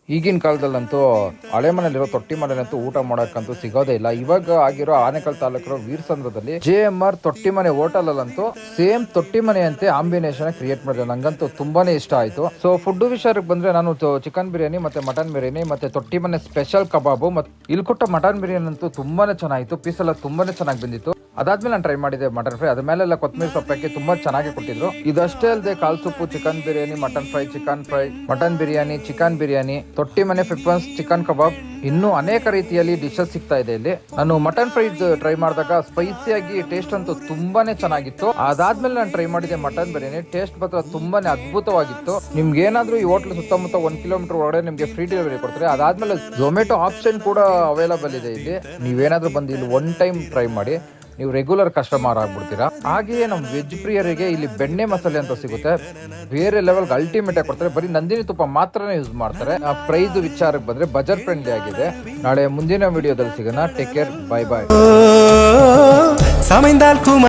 ಈಗಿನ ಕಾಲದಲ್ಲಂತೂ ಹಳೆ ಮನೇಲಿರೋ ತೊಟ್ಟಿ ಮನೇಲಂತೂ ಊಟ ಮಾಡೋಕ್ಕಂತೂ ಸಿಗೋದೇ ಇಲ್ಲ. ಇವಾಗ ಆಗಿರೋ ಆನೇಕಲ್ ತಾಲೂಕಿರೋ ವೀರಸಂದ್ರದಲ್ಲಿ JMR ತೊಟ್ಟಿ ಮನೆ ಹೋಟೆಲ್ ಅಲ್ಲಂತೂ ಸೇಮ್ ತೊಟ್ಟಿ ಮನೆ ಅಂತೆ ಆಂಬಿನೇಷನ್ ಕ್ರಿಯೇಟ್ ಮಾಡಿದೆ. ನಂಗಂತೂ ತುಂಬಾನೇ ಇಷ್ಟ ಆಯ್ತು. ಸೊ ಫುಡ್ ವಿಷಯಕ್ಕೆ ಬಂದ್ರೆ ನಾನು ಚಿಕನ್ ಬಿರಿಯಾನಿ ಮತ್ತೆ ಮಟನ್ ಬಿರಿಯಾನಿ ಮತ್ತೆ ತೊಟ್ಟಿ ಮನೆ ಸ್ಪೆಷಲ್ ಕಬಾಬು ಮತ್ತೆ ಇಲ್ಲಿ ಕೊಟ್ಟ ಮಟನ್ ಬಿರಿಯಾನಿ ಅಂತೂ ತುಂಬಾನೇ ಚೆನ್ನಾಗಿತ್ತು. ಪೀಸ್ ಎಲ್ಲ ತುಂಬಾನೇ ಚೆನ್ನಾಗಿ ಬಂದಿತ್ತು. ಅದಾದ್ಮೇಲೆ ನಾನು ಟ್ರೈ ಮಾಡಿದೆ ಮಟನ್ ಫ್ರೈ. ಅದ್ರ ಮೇಲೆಲ್ಲ ಕೊತ್ತಂಬರಿ ಸೊಪ್ಪಕ್ಕೆ ತುಂಬಾ ಚೆನ್ನಾಗಿ ಕೊಟ್ಟಿದ್ರು. ಇದಷ್ಟೇ ಅಲ್ಲದೆ ಕಾಲ್ soup, chicken biryani, mutton fry, chicken fry, mutton biryani, chicken biryani, ತೊಟ್ಟಿ ಮನೆ ಫಿಫ್ಸ್, ಚಿಕನ್ ಕಬಾಬ್, ಇನ್ನೂ ಅನೇಕ ರೀತಿಯಲ್ಲಿ ಡಿಶಸ್ ಸಿಗ್ತಾ ಇದೆ ಇಲ್ಲಿ. ನಾನು ಮಟನ್ ಫ್ರೈ ಟ್ರೈ ಮಾಡಿದಾಗ ಸ್ಪೈಸಿಯಾಗಿ ಟೇಸ್ಟ್ ಅಂತೂ ತುಂಬಾನೇ ಚೆನ್ನಾಗಿತ್ತು. ಅದಾದ್ಮೇಲೆ ನಾನು ಟ್ರೈ ಮಾಡಿದೆ ಮಟನ್ ಬಿರಿಯಾನಿ. ಟೇಸ್ಟ್ ಮಾತ್ರ ತುಂಬಾನೇ ಅದ್ಭುತವಾಗಿತ್ತು. ನಿಮ್ಗೆ ಏನಾದ್ರೂ ಈ ಹೋಟ್ಲ್ ಸುತ್ತಮುತ್ತ 1 ಕಿಲೋಮೀಟರ್ ಒಳಗಡೆ ನಿಮ್ಗೆ ಫ್ರೀ ಡೆಲಿವರಿ ಕೊಡ್ತಾರೆ. ಅದಾದ್ಮೇಲೆ ಝೊಮ್ಯಾಟೊ ಆಪ್ಷನ್ ಕೂಡ ಅವೈಲಬಲ್ ಇದೆ ಇಲ್ಲಿ. ನೀವೇನಾದ್ರೂ ಬಂದು ಇಲ್ಲಿ 1 ಟೈಮ್ ಟ್ರೈ ಮಾಡಿ, ನೀವು ರೆಗ್ಯುಲರ್ ಕಸ್ಟಮರ್ ಆಗ್ಬಿಡ್ತೀರಾ. ಹಾಗೆಯೇ ನಮ್ಮ ವೆಜ್ ಪ್ರಿಯರಿಗೆ ಇಲ್ಲಿ ಬೆಣ್ಣೆ ಮಸಾಲೆ ಅಂತ ಸಿಗುತ್ತೆ. ಬೇರೆ ಲೆವೆಲ್ಗೆ ಅಲ್ಟಿಮೇಟ್ ಆಗಿ ಕೊಡ್ತಾರೆ. ಬರೀ ನಂದಿನಿ ತುಪ್ಪ ಮಾತ್ರನೇ ಯೂಸ್ ಮಾಡ್ತಾರೆ. ಪ್ರೈಸ್ ವಿಚಾರಕ್ಕೆ ಬಂದ್ರೆ ಬಜೆಟ್ ಫ್ರೆಂಡ್ಲಿ ಆಗಿದೆ. ನಾಳೆ ಮುಂದಿನ ವಿಡಿಯೋದಲ್ಲಿ ಸಿಗೋಣ. ಟೇಕ್ ಕೇರ್, ಬೈ ಬಾಯ್.